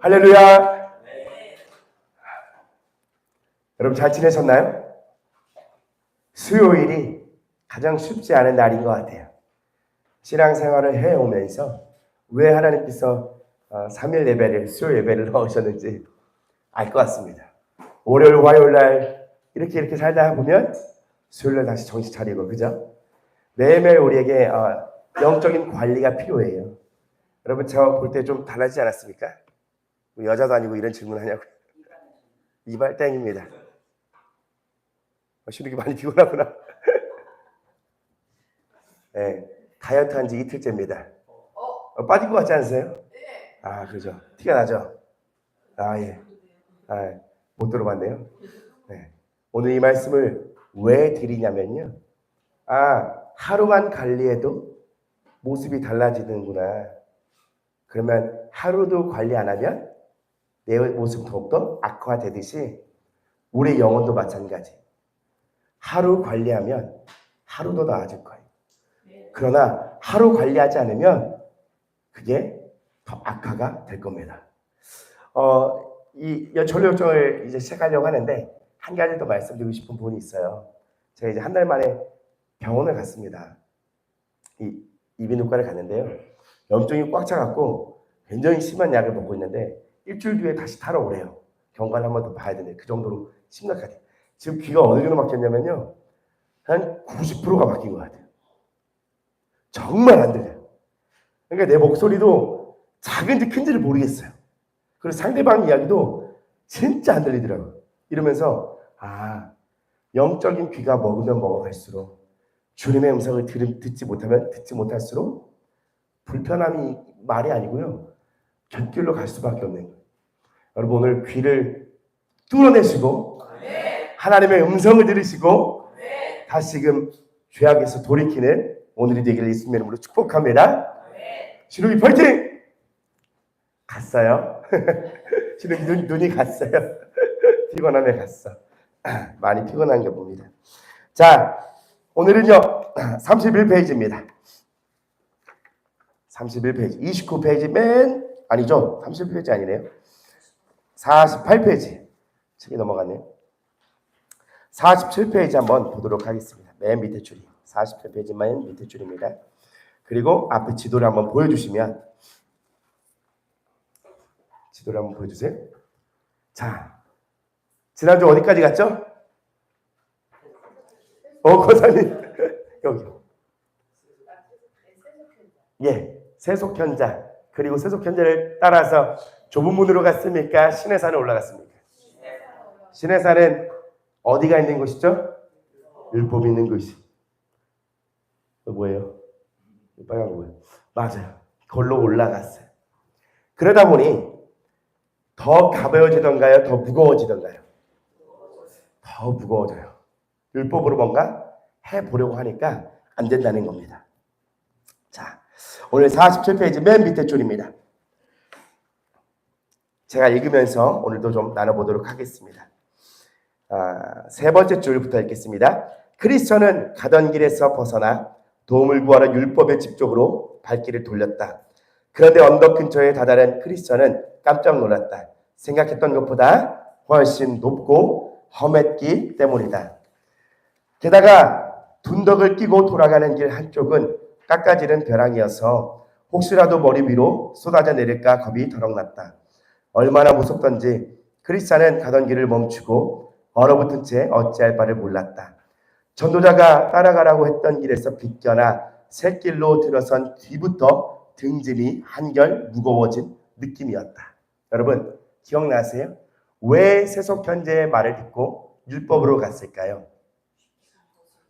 할렐루야. 여러분 잘 지내셨나요? 수요일이 가장 쉽지 않은 날인 것 같아요. 신앙생활을 해오면서 왜 하나님께서 3일 예배를, 수요 예배를 넣으셨는지 알 것 같습니다. 월요일, 화요일 날 이렇게 살다 보면 수요일 날 다시 정신 차리고, 그죠? 매일매일 우리에게 영적인 관리가 필요해요. 여러분 저 볼 때 좀 달라지지 않았습니까? 여자도 아니고 이런 질문 하냐고요? 이발 땡입니다. 쉬는 게 많이 피곤하구나. 네, 다이어트 한 지 이틀째입니다. 빠진 것 같지 않으세요? 아, 그죠. 티가 나죠? 예. 못 들어봤네요. 네. 오늘 이 말씀을 왜 드리냐면요. 하루만 관리해도 모습이 달라지는구나. 그러면 하루도 관리 안 하면 내 모습 더욱더 악화되듯이 우리 영혼도 마찬가지. 하루 관리하면 하루도 나아질 거예요. 그러나 하루 관리하지 않으면 그게 더 악화가 될 겁니다. 이 전력정을 이제 시작하려고 하는데 한 가지 더 말씀드리고 싶은 부분이 있어요. 제가 이제 한 달 만에 병원을 갔습니다. 이비인후과를 갔는데요. 염증이 꽉 차갖고 굉장히 심한 약을 먹고 있는데 일주일 뒤에 다시 타러 오래요. 경과를 한 번 더 봐야 되는데 그 정도로 심각하대. 지금 귀가 어느 정도 막혔냐면요. 한 90%가 막힌 것 같아요. 정말 안 들려요. 그러니까 내 목소리도 작은지 큰지를 모르겠어요. 그리고 상대방 이야기도 진짜 안 들리더라고요. 이러면서 영적인 귀가 먹으면 먹어갈수록 주님의 음성을 듣지 못하면 듣지 못할수록 불편함이 말이 아니고요. 곁길로 갈 수밖에 없는 거예요. 여러분 오늘 귀를 뚫어내시고 하나님의 음성을 들으시고 다시금 죄악에서 돌이키는 오늘이 되기를 예수님의 이름으로 축복합니다. 신우기 파이팅! 갔어요. 신우기 눈이 갔어요. 피곤함에 갔어. 많이 피곤한가 봅니다. 자, 오늘은요 31페이지입니다. 31페이지 29페이지 아니죠. 31페이지 아니네요. 48페이지 책이 넘어갔네요. 47페이지 한번 보도록 하겠습니다. 맨 밑에 줄이 48페이지만 밑에 줄입니다. 그리고 앞에 지도를 한번 보여주시면 지도를 한번 보여주세요. 자, 지난주 어디까지 갔죠? 권사님 여기 세속현자. 그리고 세속현자를 따라서 좁은 문으로 갔습니까? 시내산에 올라갔습니까? 시내산은 어디가 있는 곳이죠? 율법이 있는 곳이. 뭐예요? 빨간 거 뭐예요? 맞아요. 그걸로 올라갔어요. 그러다 보니 더 가벼워지던가요? 더 무거워지던가요? 더 무거워져요. 율법으로 뭔가 해보려고 하니까 안 된다는 겁니다. 자, 오늘 47페이지 맨 밑에 줄입니다. 제가 읽으면서 오늘도 좀 나눠보도록 하겠습니다. 세 번째 줄부터 읽겠습니다. 크리스천은 가던 길에서 벗어나 도움을 구하러 율법의 집 쪽으로 발길을 돌렸다. 그런데 언덕 근처에 다다른 크리스천은 깜짝 놀랐다. 생각했던 것보다 훨씬 높고 험했기 때문이다. 게다가 둔덕을 끼고 돌아가는 길 한쪽은 깎아지른 벼랑이어서 혹시라도 머리 위로 쏟아져 내릴까 겁이 더럭 났다. 얼마나 무섭던지 크리스찬은 가던 길을 멈추고 얼어붙은 채 어찌할 바를 몰랐다. 전도자가 따라가라고 했던 길에서 비껴나 샛길로 들어선 뒤부터 등짐이 한결 무거워진 느낌이었다. 여러분 기억나세요? 왜 세속현재의 말을 듣고 율법으로 갔을까요?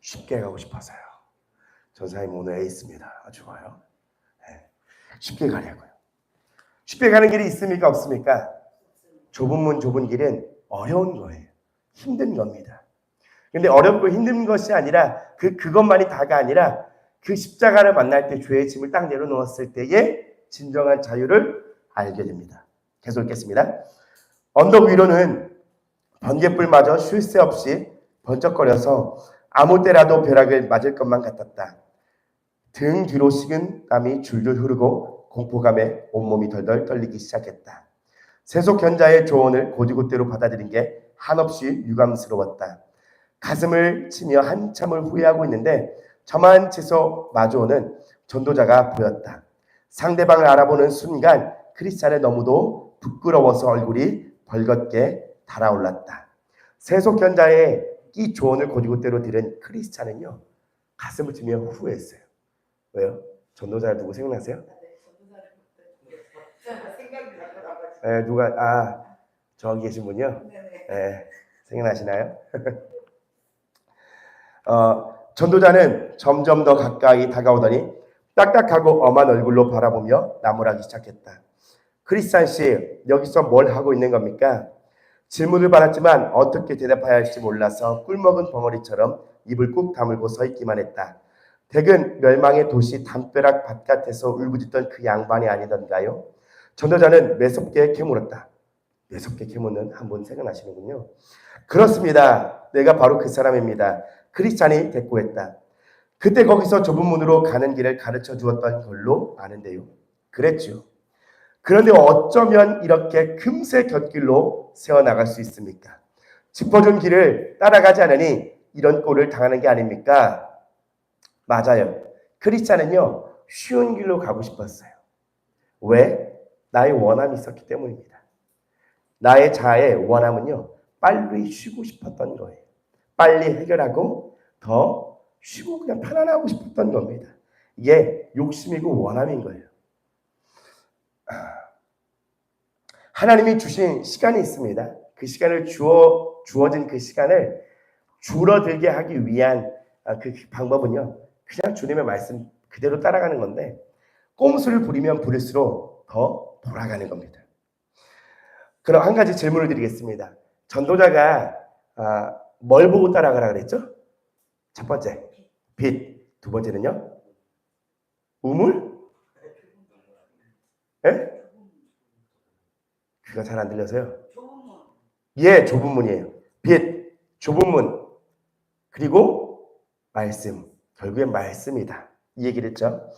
쉽게 가고 싶어서요. 전사님 오늘 에이스입니다. 아주 좋아요. 쉽게 가려고요. 쉽게 가는 길이 있습니까? 없습니까? 좁은 문 좁은 길은 어려운 거예요. 힘든 겁니다. 근데 어렵고 힘든 것이 아니라 그것만이 다가 아니라 그 십자가를 만날 때 죄의 짐을 딱 내려놓았을 때의 진정한 자유를 알게 됩니다. 계속 읽겠습니다. 언덕 위로는 번갯불마저 쉴 새 없이 번쩍거려서 아무 때라도 벼락을 맞을 것만 같았다. 등 뒤로 식은 땀이 줄줄 흐르고 공포감에 온몸이 덜덜 떨리기 시작했다. 세속 현자의 조언을 곧이곧대로 받아들인 게 한없이 유감스러웠다. 가슴을 치며 한참을 후회하고 있는데 저만 채소 마주오는 전도자가 보였다. 상대방을 알아보는 순간 크리스찬의 너무도 부끄러워서 얼굴이 벌겋게 달아올랐다. 세속 현자의 이 조언을 곧이곧대로 들은 크리스찬은요, 가슴을 치며 후회했어요. 왜요? 전도자를 누구 생각나세요? 누가 저기 계신 분이요? 생각나시나요? 전도자는 점점 더 가까이 다가오더니 딱딱하고 엄한 얼굴로 바라보며 나무라기 시작했다. 크리스찬 씨, 여기서 뭘 하고 있는 겁니까? 질문을 받았지만 어떻게 대답해야 할지 몰라서 꿀먹은 벙어리처럼 입을 꾹 다물고 서 있기만 했다. 댁은 멸망의 도시 담벼락 바깥에서 울부짖던 그 양반이 아니던가요? 전도자는 매섭게 캐물었다. 매섭게 캐묻는 한 분 생각나시는군요. 그렇습니다. 내가 바로 그 사람입니다. 크리스찬이 대꾸했다. 그때 거기서 좁은 문으로 가는 길을 가르쳐 주었던 걸로 아는데요. 그랬죠. 그런데 어쩌면 이렇게 금세 곁길로 세워나갈 수 있습니까? 짚어준 길을 따라가지 않으니 이런 꼴을 당하는 게 아닙니까? 맞아요. 크리스찬은요, 쉬운 길로 가고 싶었어요. 왜? 나의 원함이 있었기 때문입니다. 나의 자아의 원함은요, 빨리 쉬고 싶었던 거예요. 빨리 해결하고 더 쉬고 그냥 편안하고 싶었던 겁니다. 이게 욕심이고 원함인 거예요. 하나님이 주신 시간이 있습니다. 그 시간을 주어진 그 시간을 줄어들게 하기 위한 그 방법은요, 그냥 주님의 말씀 그대로 따라가는 건데, 꼼수를 부리면 부릴수록 더 돌아가는 겁니다. 그럼 한 가지 질문을 드리겠습니다. 전도자가 뭘 보고 따라가라 그랬죠? 첫 번째, 빛. 두 번째는요? 우물? 예? 귀가 잘 안 들려서요. 예, 좁은 문이에요. 빛, 좁은 문, 그리고 말씀. 결국엔 말씀이다. 이 얘기를 했죠.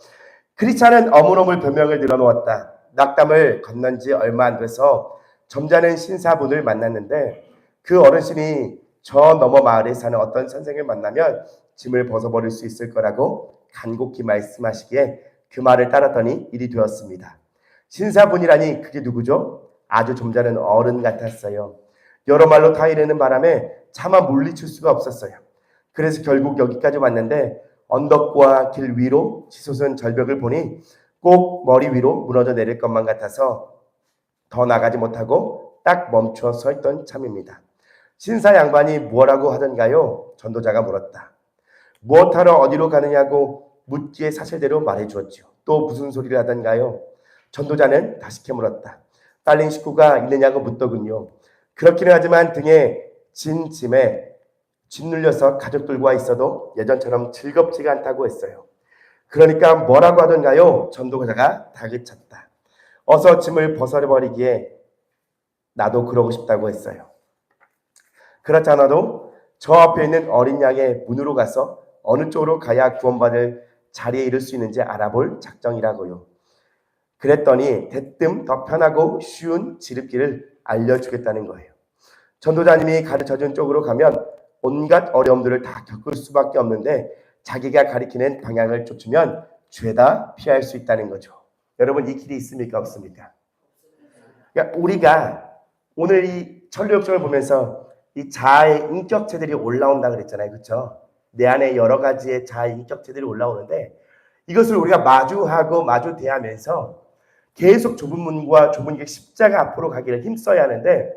크리스찬은 어물어물 변명을 늘어놓았다. 낙담을 건넌 지 얼마 안 돼서 점잖은 신사분을 만났는데 그 어르신이 저 너머 마을에 사는 어떤 선생을 만나면 짐을 벗어버릴 수 있을 거라고 간곡히 말씀하시기에 그 말을 따랐더니 일이 되었습니다. 신사분이라니 그게 누구죠? 아주 점잖은 어른 같았어요. 여러 말로 타이르는 바람에 차마 물리칠 수가 없었어요. 그래서 결국 여기까지 왔는데 언덕과 길 위로 치솟은 절벽을 보니 꼭 머리 위로 무너져 내릴 것만 같아서 더 나가지 못하고 딱 멈춰 서 있던 참입니다. 신사 양반이 뭐라고 하던가요? 전도자가 물었다. 무엇하러 어디로 가느냐고 묻기에 사실대로 말해 주었죠. 또 무슨 소리를 하던가요? 전도자는 다시 캐물었다. 딸린 식구가 있느냐고 묻더군요. 그렇기는 하지만 등에 진 짐에 짓눌려서 가족들과 있어도 예전처럼 즐겁지가 않다고 했어요. 그러니까 뭐라고 하던가요? 전도자가 다그쳤다. 어서 짐을 벗어버리기에 나도 그러고 싶다고 했어요. 그렇지 않아도 저 앞에 있는 어린 양의 문으로 가서 어느 쪽으로 가야 구원받을 자리에 이를 수 있는지 알아볼 작정이라고요. 그랬더니 대뜸 더 편하고 쉬운 지름길을 알려주겠다는 거예요. 전도자님이 가르쳐준 쪽으로 가면 온갖 어려움들을 다 겪을 수밖에 없는데 자기가 가리키는 방향을 쫓으면 죄다 피할 수 있다는 거죠. 여러분, 이 길이 있습니까? 없습니까? 그러니까 우리가 오늘 이 천리역정을 보면서 이 자아의 인격체들이 올라온다 그랬잖아요. 그렇죠? 내 안에 여러 가지의 자아의 인격체들이 올라오는데 이것을 우리가 마주하고 마주 대하면서 계속 좁은 문과 좁은 길 십자가 앞으로 가기를 힘써야 하는데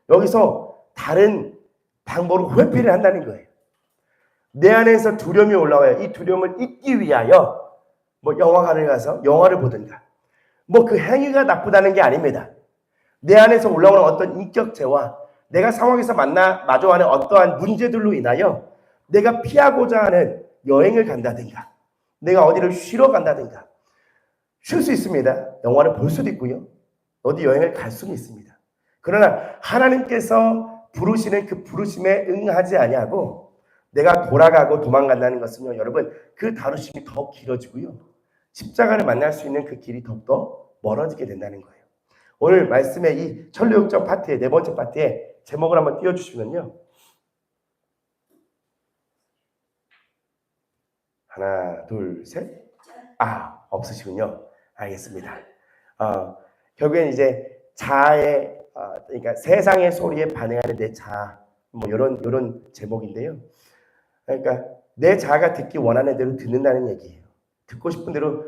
여기서 다른 방법으로 회피를 한다는 거예요. 내 안에서 두려움이 올라와요. 이 두려움을 잊기 위하여 뭐 영화관에 가서 영화를 보든가 뭐 그 행위가 나쁘다는 게 아닙니다. 내 안에서 올라오는 어떤 인격체와 내가 상황에서 마주하는 어떠한 문제들로 인하여 내가 피하고자 하는 여행을 간다든가 내가 어디를 쉬러 간다든가 쉴 수 있습니다. 영화를 볼 수도 있고요. 어디 여행을 갈 수는 있습니다. 그러나 하나님께서 부르시는 그 부르심에 응하지 아니하고 내가 돌아가고 도망간다는 것은요, 여러분, 그 다루심이 더 길어지고요. 십자가를 만날 수 있는 그 길이 더욱더 멀어지게 된다는 거예요. 오늘 말씀의 이 천류역정 파트의 네 번째 파트에 제목을 한번 띄워주시면요. 하나, 둘, 셋. 없으시군요. 알겠습니다. 결국엔 이제 자아의, 그러니까 세상의 소리에 반응하는 내 자아, 뭐 이런 제목인데요. 그러니까 내 자아가 듣기 원하는 대로 듣는다는 얘기예요. 듣고 싶은 대로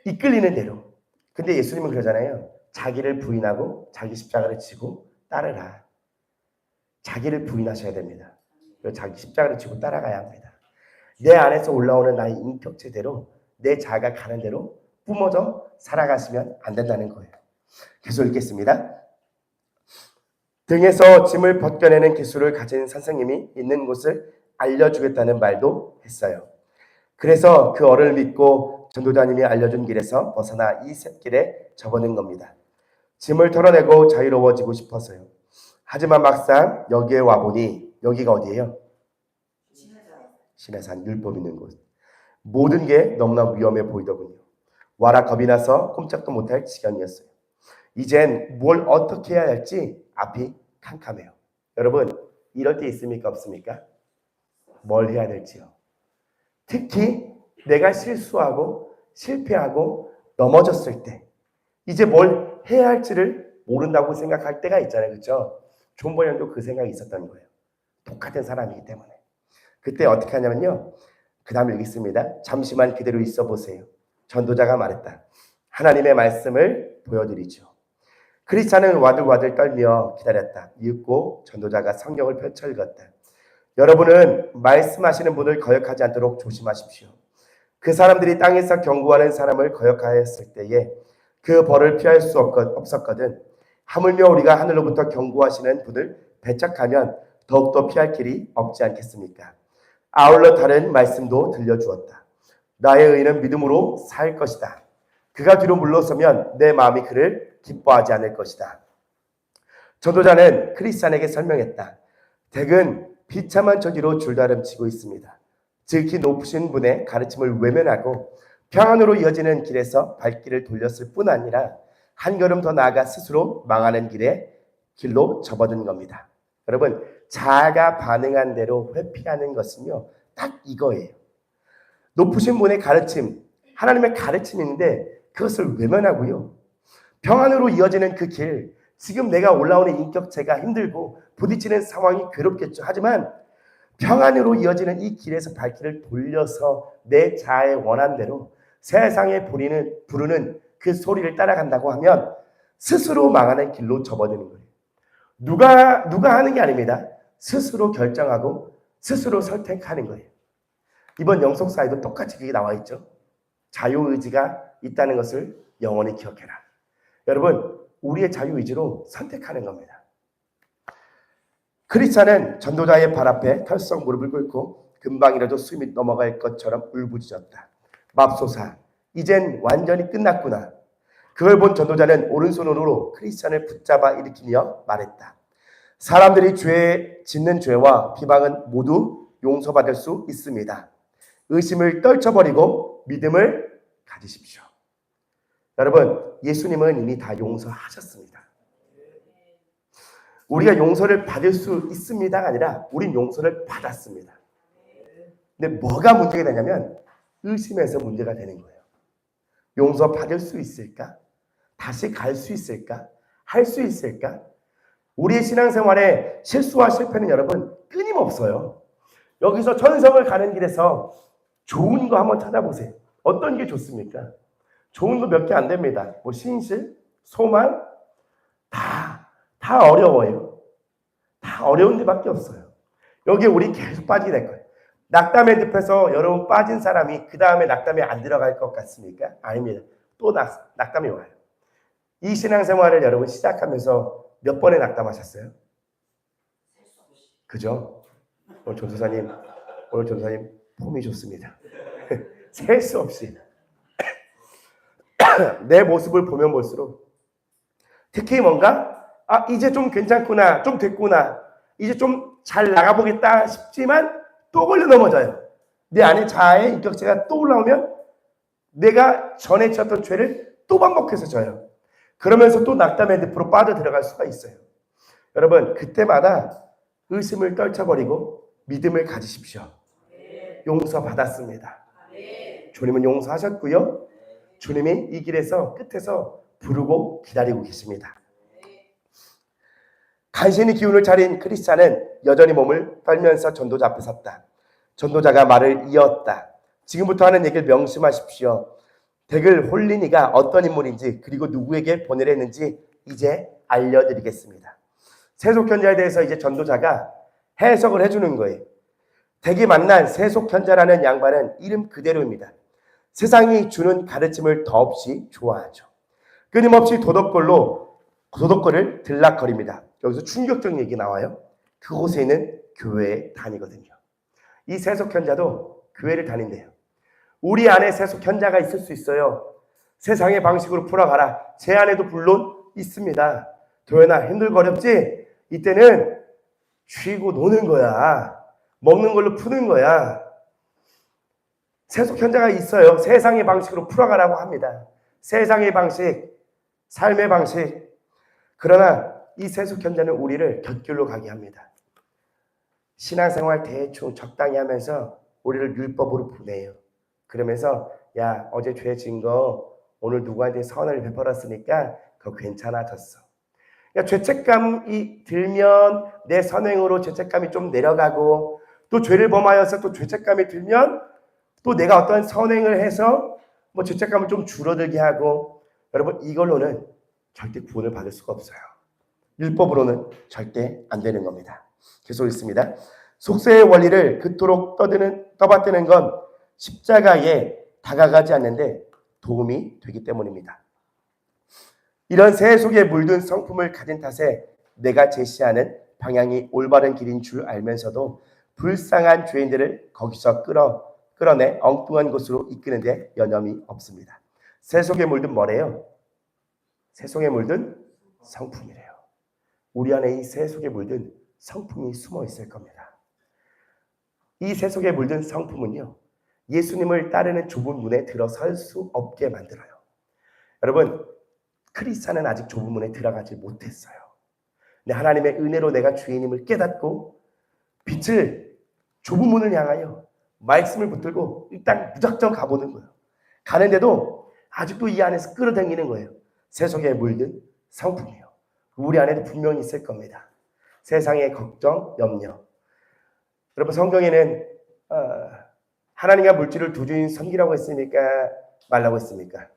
이끌리는 대로. 근데 예수님은 그러잖아요. 자기를 부인하고 자기 십자가를 지고 따르라. 자기를 부인하셔야 됩니다. 자기 십자가를 지고 따라가야 합니다. 내 안에서 올라오는 나의 인격체대로 내 자아가 가는 대로 뿜어져 살아가시면 안 된다는 거예요. 계속 읽겠습니다. 등에서 짐을 벗겨내는 기술을 가진 선생님이 있는 곳을 알려주겠다는 말도 했어요. 그래서 그 어른을 믿고 전도자님이 알려준 길에서 벗어나 이 샛길에 접어든 겁니다. 짐을 털어내고 자유로워지고 싶어서요. 하지만 막상 여기에 와보니 여기가 어디예요? 신의 산, 율법 있는 곳. 모든 게 너무나 위험해 보이더군요. 와라 겁이 나서 꼼짝도 못할 지경이었어요. 이젠 뭘 어떻게 해야 할지 앞이 캄캄해요. 여러분, 이럴 때 있습니까? 없습니까? 뭘 해야 될지요. 특히 내가 실수하고 실패하고 넘어졌을 때 이제 뭘 해야 할지를 모른다고 생각할 때가 있잖아요. 그렇죠? 존 버년도 그 생각이 있었던 거예요. 똑같은 사람이기 때문에. 그때 어떻게 하냐면요. 그 다음에 읽겠습니다. 잠시만 그대로 있어 보세요. 전도자가 말했다. 하나님의 말씀을 보여드리죠. 크리스찬은 와들와들 떨며 기다렸다. 이윽고 전도자가 성경을 펼쳐 읽었다. 여러분은 말씀하시는 분을 거역하지 않도록 조심하십시오. 그 사람들이 땅에서 경고하는 사람을 거역하였을 때에 그 벌을 피할 수 없었거든. 하물며 우리가 하늘로부터 경고하시는 분을 배척하면 더욱더 피할 길이 없지 않겠습니까? 아울러 다른 말씀도 들려주었다. 나의 의인은 믿음으로 살 것이다. 그가 뒤로 물러서면 내 마음이 그를 기뻐하지 않을 것이다. 전도자는 크리스찬에게 설명했다. 댁은 비참한 저기로 줄다름치고 있습니다. 지극히 높으신 분의 가르침을 외면하고 평안으로 이어지는 길에서 발길을 돌렸을 뿐 아니라 한 걸음 더 나아가 스스로 망하는 길로 접어든 겁니다. 여러분, 자아가 반응한 대로 회피하는 것은요, 딱 이거예요. 높으신 분의 가르침, 하나님의 가르침인데 그것을 외면하고요. 평안으로 이어지는 그 길, 지금 내가 올라오는 인격체가 힘들고 부딪히는 상황이 괴롭겠죠. 하지만 평안으로 이어지는 이 길에서 발길을 돌려서 내 자아의 원한대로 세상에 부르는 그 소리를 따라간다고 하면 스스로 망하는 길로 접어드는 거예요. 누가 하는 게 아닙니다. 스스로 결정하고 스스로 선택하는 거예요. 이번 영성사에도 똑같이 그게 나와 있죠. 자유의지가 있다는 것을 영원히 기억해라. 여러분, 우리의 자유의지로 선택하는 겁니다. 크리스찬은 전도자의 발 앞에 털썩 무릎을 꿇고 금방이라도 숨이 넘어갈 것처럼 울부짖었다. 맙소사, 이젠 완전히 끝났구나. 그걸 본 전도자는 오른손으로 크리스찬을 붙잡아 일으키며 말했다. 사람들이 짓는 죄와 비방은 모두 용서받을 수 있습니다. 의심을 떨쳐버리고 믿음을 가지십시오. 여러분, 예수님은 이미 다 용서하셨습니다. 우리가 용서를 받을 수 있습니다가 아니라 우린 용서를 받았습니다. 근데 뭐가 문제가 되냐면 의심에서 문제가 되는 거예요. 용서 받을 수 있을까? 다시 갈 수 있을까? 할 수 있을까? 우리의 신앙생활에 실수와 실패는 여러분 끊임없어요. 여기서 천성을 가는 길에서 좋은 거 한번 찾아보세요. 어떤 게 좋습니까? 좋은 거 몇 개 안 됩니다. 뭐 신실, 소망 다 어려워요. 다 어려운 데밖에 없어요. 여기에 우리 계속 빠지게 될 거예요. 낙담의 늪에서 여러분 빠진 사람이 그 다음에 낙담에 안 들어갈 것 같습니까? 아닙니다. 또 낙담이 와요. 이 신앙생활을 여러분 시작하면서 몇 번의 낙담하셨어요? 그죠? 오늘 전도사님 폼이 좋습니다. 셀 수 없이 내 모습을 보면 볼수록 특히 뭔가 이제 좀 괜찮구나, 좀 됐구나, 이제 좀 잘 나가보겠다 싶지만 또 걸려 넘어져요. 내 안에 자아의 인격체가 또 올라오면 내가 전에 지었던 죄를 또 반복해서 져요. 그러면서 또 낙담의 늪으로 빠져들어갈 수가 있어요. 여러분, 그때마다 의심을 떨쳐버리고 믿음을 가지십시오. 용서받았습니다. 주님은 용서하셨고요. 주님이 이 길에서 끝에서 부르고 기다리고 계십니다. 간신히 기운을 차린 크리스찬은 여전히 몸을 떨면서 전도자 앞에 섰다. 전도자가 말을 이었다. 지금부터 하는 얘기를 명심하십시오. 댁을 홀린 이가 어떤 인물인지 그리고 누구에게 보내려 했는지 이제 알려드리겠습니다. 세속현자에 대해서 이제 전도자가 해석을 해주는 거예요. 댁이 만난 세속현자라는 양반은 이름 그대로입니다. 세상이 주는 가르침을 더없이 좋아하죠. 끊임없이 도덕골을 들락거립니다. 여기서 충격적인 얘기 나와요. 그곳에 있는 교회에 다니거든요. 이 세속현자도 교회를 다닌대요. 우리 안에 세속현자가 있을 수 있어요. 세상의 방식으로 풀어가라. 제 안에도 물론 있습니다. 도연아, 힘들거렵지? 이때는 쉬고 노는 거야. 먹는 걸로 푸는 거야. 세속현자가 있어요. 세상의 방식으로 풀어가라고 합니다. 세상의 방식, 삶의 방식. 그러나 이 세속현자는 우리를 곁길로 가게 합니다. 신앙생활 대충 적당히 하면서 우리를 율법으로 보내요. 그러면서 야, 어제 죄 진 거 오늘 누구한테 선을 베풀었으니까 그거 괜찮아졌어. 그러니까 죄책감이 들면 내 선행으로 죄책감이 좀 내려가고, 또 죄를 범하여서 또 죄책감이 들면 또 내가 어떤 선행을 해서 뭐 죄책감을 좀 줄어들게 하고, 여러분 이걸로는 절대 구원을 받을 수가 없어요. 율법으로는 절대 안 되는 겁니다. 계속 있습니다. 속세의 원리를 그토록 떠받드는 건 십자가에 다가가지 않는데 도움이 되기 때문입니다. 이런 세속에 물든 성품을 가진 탓에 내가 제시하는 방향이 올바른 길인 줄 알면서도 불쌍한 죄인들을 거기서 끌어내 엉뚱한 곳으로 이끄는데 여념이 없습니다. 세속에 물든 뭐래요? 세속에 물든 성품이래요. 우리 안에 이 세속에 물든 성품이 숨어 있을 겁니다. 이 세속에 물든 성품은요, 예수님을 따르는 좁은 문에 들어설 수 없게 만들어요. 여러분, 크리스찬은 아직 좁은 문에 들어가지 못했어요. 근데 하나님의 은혜로 내가 주인임을 깨닫고 빛을 좁은 문을 향하여 말씀을 붙들고 일단 무작정 가보는 거예요. 가는데도 아직도 이 안에서 끌어당기는 거예요. 세속에 물든 성품이에요. 우리 안에도 분명히 있을 겁니다. 세상의 걱정, 염려. 여러분, 성경에는 하나님과 물질을 두 주인 섬기라고 했습니까? 말라고 했습니까?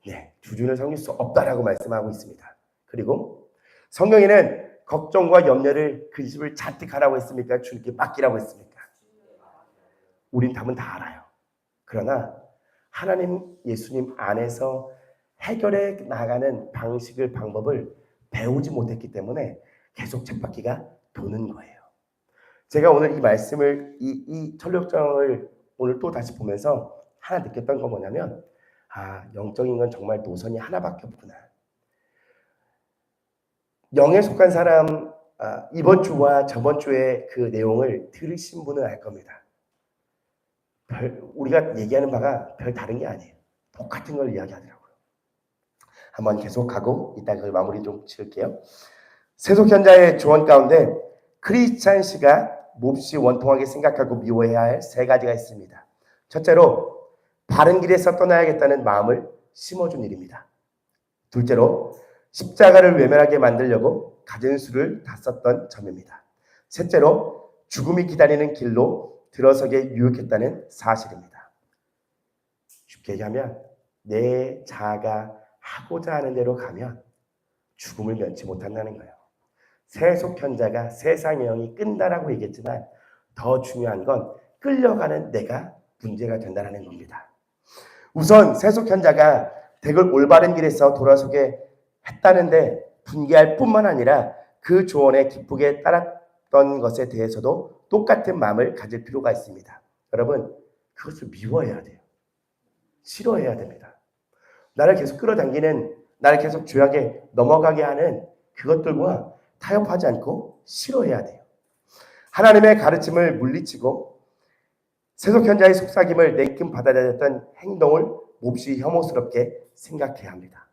네, 두 주인을 섬길 수 없다라고 말씀하고 있습니다. 그리고 성경에는 걱정과 염려를 그 집을 잔뜩 하라고 했습니까? 주님께 맡기라고 했습니까? 우린 답은 다 알아요. 그러나 하나님, 예수님 안에서 해결해 나가는 방법을 배우지 못했기 때문에 계속 쳇바퀴가 도는 거예요. 제가 오늘 이 말씀을, 이 철력정을 오늘 또 다시 보면서 하나 느꼈던 건 뭐냐면, 영적인 건 정말 노선이 하나밖에 없구나. 영에 속한 사람, 이번 주와 저번 주에 그 내용을 들으신 분은 알 겁니다. 우리가 얘기하는 바가 별 다른 게 아니에요. 똑같은 걸 이야기하더라고요. 한번 계속하고 이따 그 마무리 좀 지을게요. 세속현자의 조언 가운데 크리스찬 씨가 몹시 원통하게 생각하고 미워해야 할 세 가지가 있습니다. 첫째로, 바른 길에서 떠나야겠다는 마음을 심어준 일입니다. 둘째로, 십자가를 외면하게 만들려고 가진 수를 다 썼던 점입니다. 셋째로, 죽음이 기다리는 길로 들어서게 유혹했다는 사실입니다. 쉽게 얘기하면 내 자아가 하고자 하는 대로 가면 죽음을 면치 못한다는 거예요. 세속현자가 세상의 영이 끈다라고 얘기했지만 더 중요한 건 끌려가는 내가 문제가 된다는 겁니다. 우선 세속현자가 댁을 올바른 길에서 돌아서게 했다는데 분개할 뿐만 아니라 그 조언에 기쁘게 따랐던 것에 대해서도 똑같은 마음을 가질 필요가 있습니다. 여러분, 그것을 미워해야 돼요. 싫어해야 됩니다. 나를 계속 끌어당기는, 나를 계속 죄악에 넘어가게 하는 그것들과 타협하지 않고 싫어해야 돼요. 하나님의 가르침을 물리치고 세속현자의 속삭임을 내낌 받아들였던 행동을 몹시 혐오스럽게 생각해야 합니다.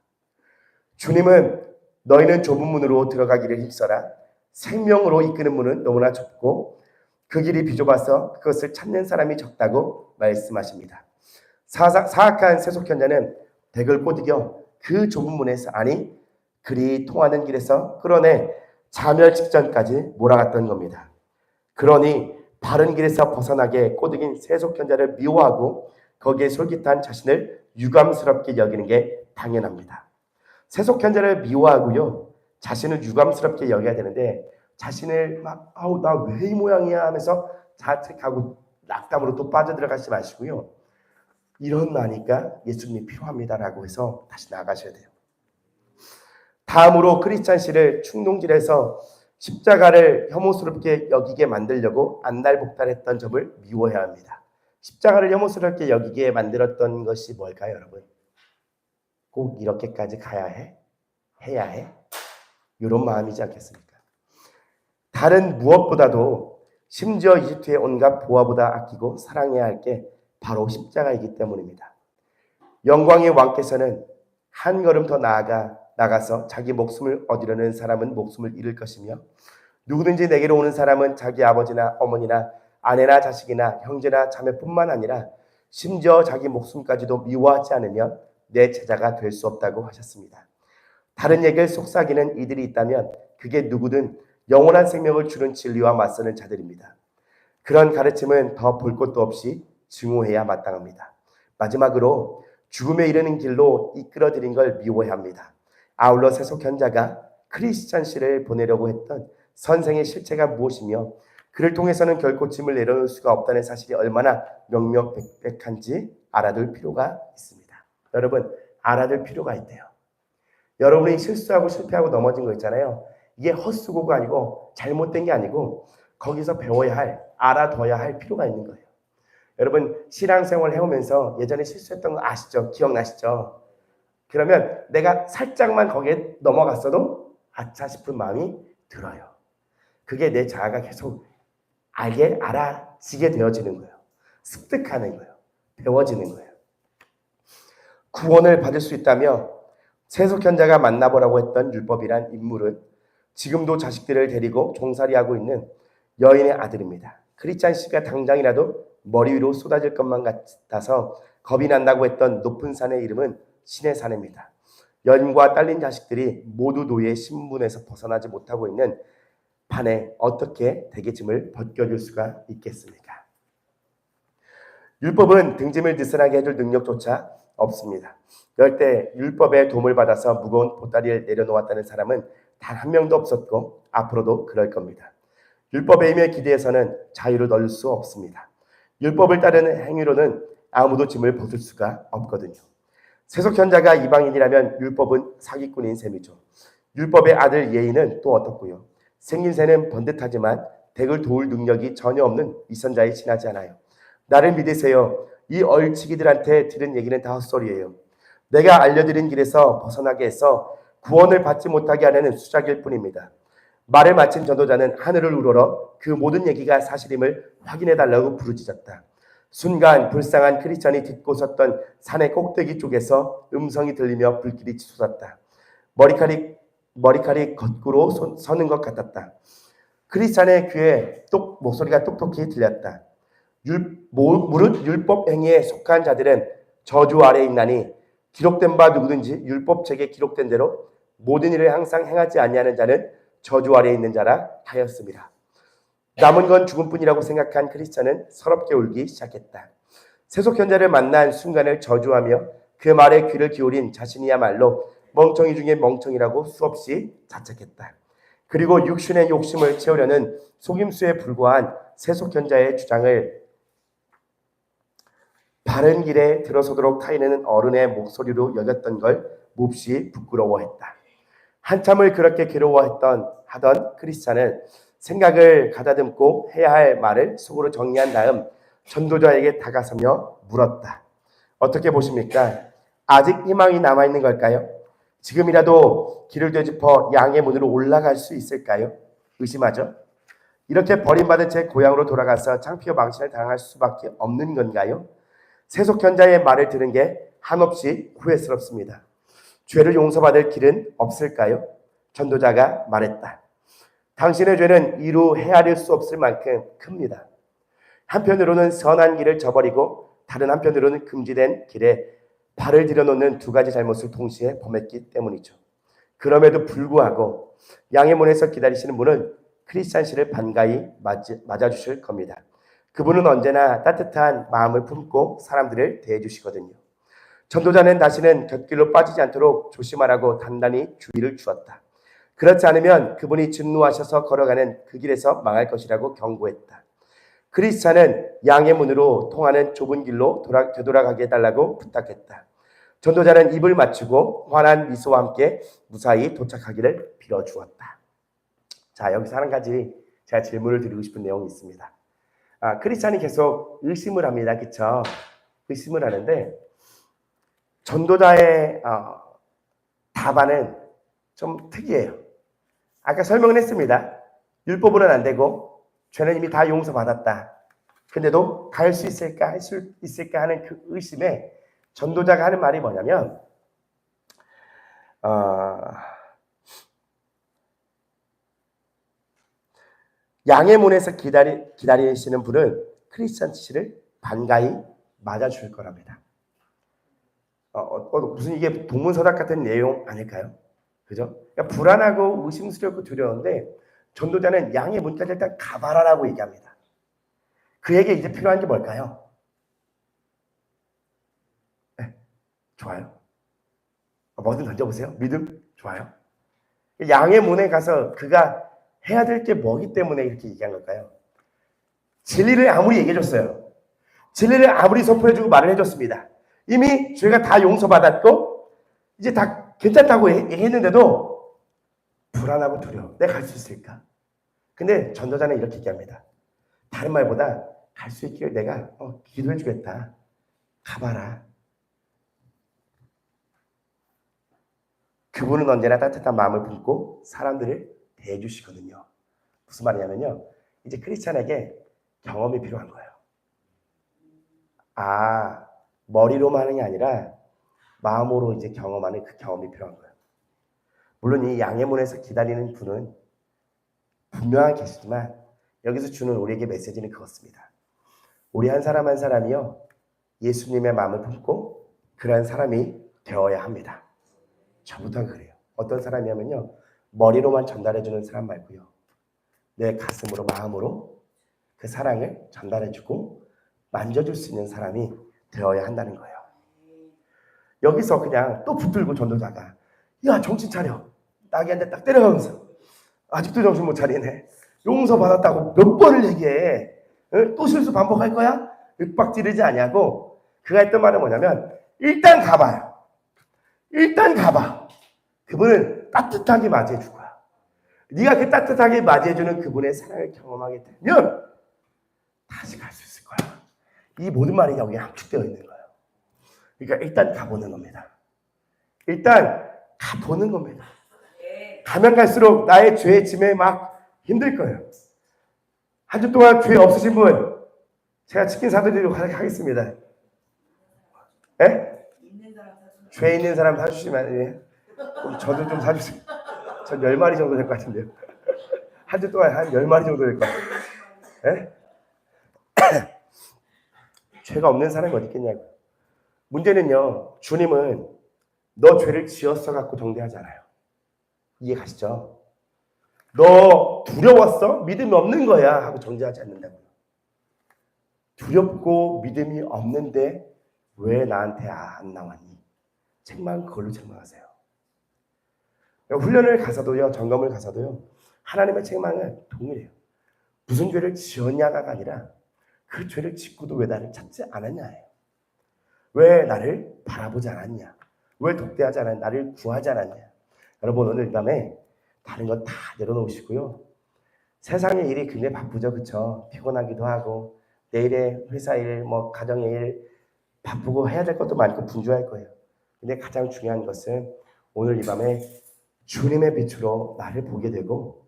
주님은 너희는 좁은 문으로 들어가기를 힘써라. 생명으로 이끄는 문은 너무나 좁고 그 길이 비좁아서 그것을 찾는 사람이 적다고 말씀하십니다. 사악한 세속현자는 덱을 꼬드겨 그 좁은 문에서, 아니 그리 통하는 길에서 끌어내 자멸 직전까지 몰아갔던 겁니다. 그러니 바른 길에서 벗어나게 꼬드긴 세속현자를 미워하고 거기에 솔깃한 자신을 유감스럽게 여기는 게 당연합니다. 세속현자를 미워하고요, 자신을 유감스럽게 여겨야 되는데 자신을 막 아우 나 왜 이 모양이야 하면서 자책하고 낙담으로 또 빠져들어가지 마시고요, 이런 나니까 예수님이 필요합니다라고 해서 다시 나가셔야 돼요. 다음으로 크리스찬 씨를 충동질해서 십자가를 혐오스럽게 여기게 만들려고 안달복달했던 점을 미워해야 합니다. 십자가를 혐오스럽게 여기게 만들었던 것이 뭘까요, 여러분? 꼭 이렇게까지 가야 해? 해야 해? 이런 마음이지 않겠습니까? 다른 무엇보다도 심지어 이집트의 온갖 보화보다 아끼고 사랑해야 할 게 바로 십자가이기 때문입니다. 영광의 왕께서는 한 걸음 더 나가서 자기 목숨을 얻으려는 사람은 목숨을 잃을 것이며 누구든지 내게로 오는 사람은 자기 아버지나 어머니나 아내나 자식이나 형제나 자매뿐만 아니라 심지어 자기 목숨까지도 미워하지 않으면 내 제자가 될 수 없다고 하셨습니다. 다른 얘기를 속삭이는 이들이 있다면 그게 누구든 영원한 생명을 주는 진리와 맞서는 자들입니다. 그런 가르침은 더 볼 것도 없이 증오해야 마땅합니다. 마지막으로 죽음에 이르는 길로 이끌어들인 걸 미워해야 합니다. 아울러 세속현자가 크리스찬 씨를 보내려고 했던 선생의 실체가 무엇이며 그를 통해서는 결코 짐을 내려놓을 수가 없다는 사실이 얼마나 명명백백한지 알아둘 필요가 있습니다. 여러분, 알아둘 필요가 있대요. 여러분이 실수하고 실패하고 넘어진 거 있잖아요. 이게 헛수고가 아니고 잘못된 게 아니고 거기서 배워야 할, 알아둬야 할 필요가 있는 거예요. 여러분, 신앙생활 해오면서 예전에 실수했던 거 아시죠? 기억나시죠? 그러면 내가 살짝만 거기에 넘어갔어도 아차 싶은 마음이 들어요. 그게 내 자아가 계속 알아지게 되어지는 거예요. 습득하는 거예요. 배워지는 거예요. 구원을 받을 수 있다며 세속현자가 만나보라고 했던 율법이란 인물은 지금도 자식들을 데리고 종살이하고 있는 여인의 아들입니다. 크리스찬 씨가 당장이라도 머리 위로 쏟아질 것만 같아서 겁이 난다고 했던 높은 산의 이름은 신의 산입니다. 연과 딸린 자식들이 모두 노예의 신분에서 벗어나지 못하고 있는 판에 어떻게 대개짐을 벗겨줄 수가 있겠습니까? 율법은 등짐을 느슨하게 해줄 능력조차 없습니다. 열때 율법의 도움을 받아서 무거운 보따리를 내려놓았다는 사람은 단 한 명도 없었고 앞으로도 그럴 겁니다. 율법의 힘에 기대해서는 자유를 얻을 수 없습니다. 율법을 따르는 행위로는 아무도 짐을 벗을 수가 없거든요. 세속현자가 이방인이라면 율법은 사기꾼인 셈이죠. 율법의 아들 예인은 또 어떻고요? 생김새는 번듯하지만 덱을 도울 능력이 전혀 없는 이선자에 지나지 않아요. 나를 믿으세요. 이 얼치기들한테 들은 얘기는 다 헛소리예요. 내가 알려드린 길에서 벗어나게 해서 구원을 받지 못하게 하려는 수작일 뿐입니다. 말을 마친 전도자는 하늘을 우러러 그 모든 얘기가 사실임을 확인해달라고 부르짖었다. 순간 불쌍한 크리스찬이 딛고 섰던 산의 꼭대기 쪽에서 음성이 들리며 불길이 치솟았다. 머리칼이 거꾸로 서는 것 같았다. 크리스찬의 귀에 목소리가 똑똑히 들렸다. 무릇 율법 행위에 속한 자들은 저주 아래에 있나니 기록된 바 누구든지 율법책에 기록된 대로 모든 일을 항상 행하지 아니하는 자는 저주 아래에 있는 자라 하였습니다. 남은 건 죽음뿐이라고 생각한 크리스찬은 서럽게 울기 시작했다. 세속현자를 만난 순간을 저주하며 그 말에 귀를 기울인 자신이야말로 멍청이 중에 멍청이라고 수없이 자책했다. 그리고 육신의 욕심을 채우려는 속임수에 불과한 세속현자의 주장을 바른 길에 들어서도록 타이르는 어른의 목소리로 여겼던 걸 몹시 부끄러워했다. 한참을 그렇게 하던 크리스찬은 생각을 가다듬고 해야 할 말을 속으로 정리한 다음 전도자에게 다가서며 물었다. 어떻게 보십니까? 아직 희망이 남아있는 걸까요? 지금이라도 길을 되짚어 양의 문으로 올라갈 수 있을까요? 의심하죠? 이렇게 버림받은 채 고향으로 돌아가서 창피와 망신을 당할 수밖에 없는 건가요? 세속현자의 말을 들은 게 한없이 후회스럽습니다. 죄를 용서받을 길은 없을까요? 전도자가 말했다. 당신의 죄는 이루 헤아릴 수 없을 만큼 큽니다. 한편으로는 선한 길을 저버리고 다른 한편으로는 금지된 길에 발을 들여놓는 두 가지 잘못을 동시에 범했기 때문이죠. 그럼에도 불구하고 양의 문에서 기다리시는 분은 크리스찬 씨를 반가이 맞아주실 겁니다. 그분은 언제나 따뜻한 마음을 품고 사람들을 대해주시거든요. 전도자는 다시는 곁길로 빠지지 않도록 조심하라고 단단히 주의를 주었다. 그렇지 않으면 그분이 진노하셔서 걸어가는 그 길에서 망할 것이라고 경고했다. 크리스찬은 양의 문으로 통하는 좁은 길로 되돌아가게 해달라고 부탁했다. 전도자는 입을 맞추고 환한 미소와 함께 무사히 도착하기를 빌어주었다. 자, 여기서 한 가지 제가 질문을 드리고 싶은 내용이 있습니다. 크리스찬이 계속 의심을 합니다. 그렇죠? 의심을 하는데 전도자의 답안은 좀 특이해요. 아까 설명을 했습니다. 율법으로는 안 되고 죄는 이미 다 용서받았다. 근데도 갈 수 있을까, 할 수 있을까 하는 그 의심에 전도자가 하는 말이 뭐냐면 양의 문에서 기다리시는 분은 크리스찬 씨를 반가이 맞아줄 거랍니다. 무슨 이게 동문서답 같은 내용 아닐까요? 그죠? 그러니까 불안하고 의심스럽고 두려운데 전도자는 양의 문까지 일단 가봐라라고 얘기합니다. 그에게 이제 필요한 게 뭘까요? 네, 좋아요. 뭐든 던져보세요. 믿음? 좋아요. 양의 문에 가서 그가 해야 될 게 뭐기 때문에 이렇게 얘기한 걸까요? 진리를 아무리 얘기해줬어요. 진리를 아무리 선포해주고 말을 해줬습니다. 이미 죄가 다 용서받았고 이제 다 괜찮다고 얘기했는데도 불안하고 두려워. 내가 갈 수 있을까? 근데 전도자는 이렇게 얘기합니다. 다른 말보다 갈 수 있기를 내가 기도해 주겠다. 가봐라. 그분은 언제나 따뜻한 마음을 품고 사람들을 대해주시거든요. 무슨 말이냐면요. 이제 크리스찬에게 경험이 필요한 거예요. 머리로만 하는 게 아니라 마음으로 이제 경험하는 그 경험이 필요한 거예요. 물론 이 양의 문에서 기다리는 분은 분명하게 계시지만 여기서 주는 우리에게 메시지는 그렇습니다. 우리 한 사람 한 사람이요. 예수님의 마음을 품고 그러한 사람이 되어야 합니다. 저부터 그래요. 어떤 사람이냐면요. 머리로만 전달해주는 사람 말고요. 내 가슴으로 마음으로 그 사랑을 전달해주고 만져줄 수 있는 사람이 되어야 한다는 거예요. 여기서 그냥 또 붙들고 전도자가 야 정신 차려. 딱이한테 딱 때려가면서 아직도 정신 못 차리네. 용서받았다고 몇 번을 얘기해. 또 실수 반복할 거야? 윽박지르지 아니하고 그가 했던 말은 뭐냐면 일단 가봐요. 일단 가봐. 그분은 따뜻하게 맞이해 줄 거야. 네가 그 따뜻하게 맞이해주는 그분의 사랑을 경험하게 되면 다시 갈 수 있을 거야. 이 모든 말이 여기에 함축되어 있는 거예요. 그러니까 일단 가보는 겁니다. 일단 가보는 겁니다. 가면 갈수록 나의 죄의 짐에 막 힘들 거예요. 한 주 동안 죄 없으신 분 제가 치킨 사드리도록 하겠습니다. 예? 죄 있는 사람 사주시면 저도 좀 사주세요. 전 10마리 정도 될 것 같은데요. 한 주 동안 한 10마리 정도 될 것 같아요. 예? 죄가 없는 사람이 어디 있겠냐고요. 문제는요. 주님은 너 죄를 지었어 갖고 정죄하잖아요. 이해 가시죠? 너 두려웠어? 믿음이 없는 거야 하고 정죄하지 않는다고요. 두렵고 믿음이 없는데 왜 나한테 안 나왔니? 책망 그걸로 책망하세요. 훈련을 가서도요. 점검을 가서도요. 하나님의 책망은 동일해요. 무슨 죄를 지었냐가 아니라 그 죄를 짓고도 왜 나를 찾지 않았냐예요. 왜 나를 바라보지 않았냐. 왜 독대하지 않았냐. 나를 구하지 않았냐. 여러분 오늘 이 밤에 다른 건 다 내려놓으시고요. 세상의 일이 굉장히 바쁘죠. 그렇죠? 피곤하기도 하고 내일의 회사 일, 가정의 일 바쁘고 해야 될 것도 많고 분주할 거예요. 근데 가장 중요한 것은 오늘 이 밤에 주님의 빛으로 나를 보게 되고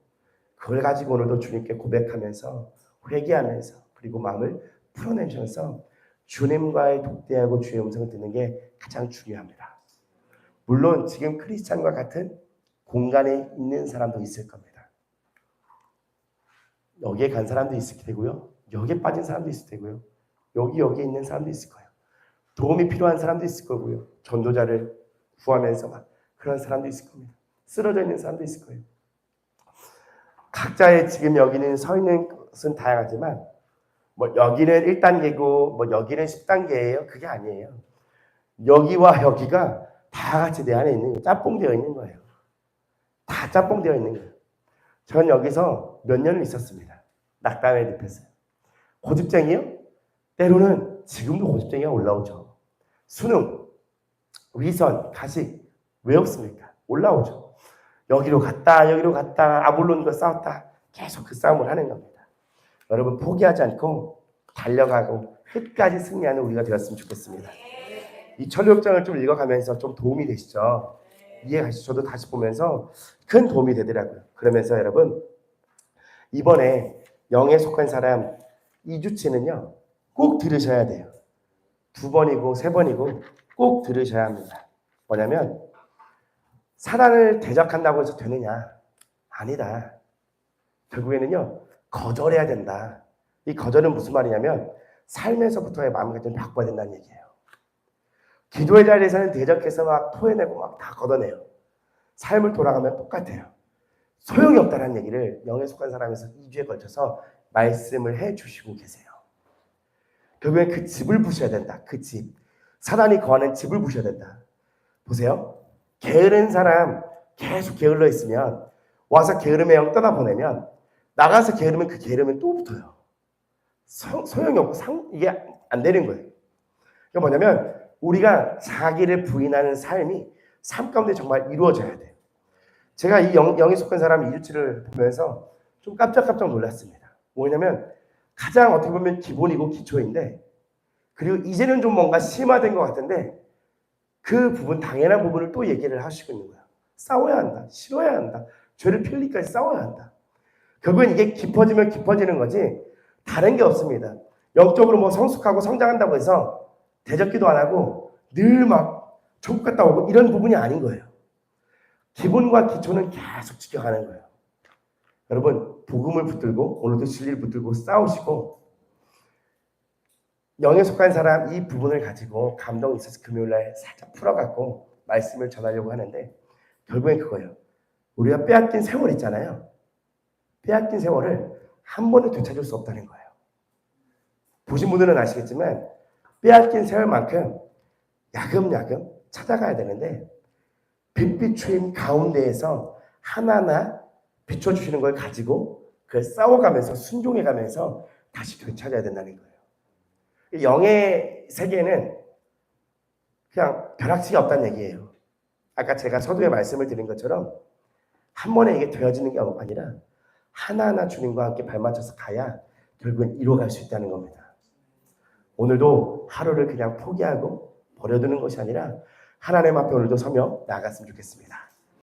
그걸 가지고 오늘도 주님께 고백하면서 회개하면서 그리고 마음을 풀어내면서 주님과의 독대하고 주의 음성을 듣는 게 가장 중요합니다. 물론 지금 크리스찬과 같은 공간에 있는 사람도 있을 겁니다. 여기에 간 사람도 있을 테고요. 여기에 빠진 사람도 있을 테고요. 여기에 있는 사람도 있을 거예요. 도움이 필요한 사람도 있을 거고요. 전도자를 구하면서 막 그런 사람도 있을 겁니다. 쓰러져 있는 사람도 있을 거예요. 각자의 지금 여기는 서 있는 것은 다양하지만 뭐 여기는 1단계고 뭐 여기는 10단계예요. 그게 아니에요. 여기와 여기가 다 같이 내 안에 있는 거예요. 짬뽕되어 있는 거예요. 다 짬뽕되어 있는 거예요. 전 여기서 몇 년을 있었습니다. 낙담에 늪에서요. 고집쟁이요? 때로는 지금도 고집쟁이가 올라오죠. 수능, 위선, 가식 왜 없습니까? 올라오죠. 여기로 갔다 아볼론과 싸웠다. 계속 그 싸움을 하는 겁니다. 여러분 포기하지 않고 달려가고 끝까지 승리하는 우리가 되었으면 좋겠습니다. 이 천국장을 좀 읽어가면서 좀 도움이 되시죠? 이해가시죠? 저도 다시 보면서 큰 도움이 되더라고요. 그러면서 여러분 이번에 영에 속한 사람 2주치는요 꼭 들으셔야 돼요. 2번이고 3번이고 꼭 들으셔야 합니다. 뭐냐면 사랑을 대적한다고 해서 되느냐? 아니다. 결국에는요 거절해야 된다. 이 거절은 무슨 말이냐면 삶에서부터의 마음가짐을 바꿔야 된다는 얘기예요. 기도의 자리에서는 대적해서 막 토해내고 막 다 걷어내요. 삶을 돌아가면 똑같아요. 소용이 없다는 얘기를 영에 속한 사람에서 2주에 걸쳐서 말씀을 해주시고 계세요. 결국엔 그 집을 부셔야 된다. 그 집. 사단이 거하는 집을 부셔야 된다. 보세요. 게으른 사람 계속 게을러 있으면 와서 게으름의 영 떠나보내면 나가서 게으르면 그 게으름은 또 붙어요. 소용이 없고 이게 안 되는 거예요. 이게 뭐냐면 우리가 자기를 부인하는 삶이 삶 가운데 정말 이루어져야 돼요. 제가 이 영에 속한 사람 2주치를 보면서 좀 깜짝깜짝 놀랐습니다. 뭐냐면 가장 어떻게 보면 기본이고 기초인데 그리고 이제는 좀 뭔가 심화된 것 같은데 그 부분 당연한 부분을 또 얘기를 하시고 있는 거야. 싸워야 한다. 싫어야 한다. 죄를 필리까지 싸워야 한다. 결국엔 이게 깊어지면 깊어지는 거지 다른 게 없습니다. 영적으로 뭐 성숙하고 성장한다고 해서 대적기도 안 하고 늘 막 천국 갔다 오고 이런 부분이 아닌 거예요. 기본과 기초는 계속 지켜가는 거예요. 여러분 복음을 붙들고 오늘도 진리를 붙들고 싸우시고 영에 속한 사람 이 부분을 가지고 감동이 있어서 금요일날 살짝 풀어갖고 말씀을 전하려고 하는데 결국엔 그거예요. 우리가 빼앗긴 세월 있잖아요. 빼앗긴 세월을 한 번에 되찾을 수 없다는 거예요. 보신 분들은 아시겠지만 빼앗긴 세월만큼 야금야금 찾아가야 되는데 빛 비추임 가운데에서 하나하나 비춰주시는 걸 가지고 그걸 싸워가면서 순종해가면서 다시 되찾아야 된다는 거예요. 영의 세계는 그냥 벼락치기 없다는 얘기예요. 아까 제가 서두에 말씀을 드린 것처럼 한 번에 이게 되어지는 게 아니라 하나하나 주님과 함께 발맞춰서 가야 결국은 이루어갈 수 있다는 겁니다. 오늘도 하루를 그냥 포기하고 버려두는 것이 아니라 하나님 앞에 오늘도 서며 나아갔으면 좋겠습니다.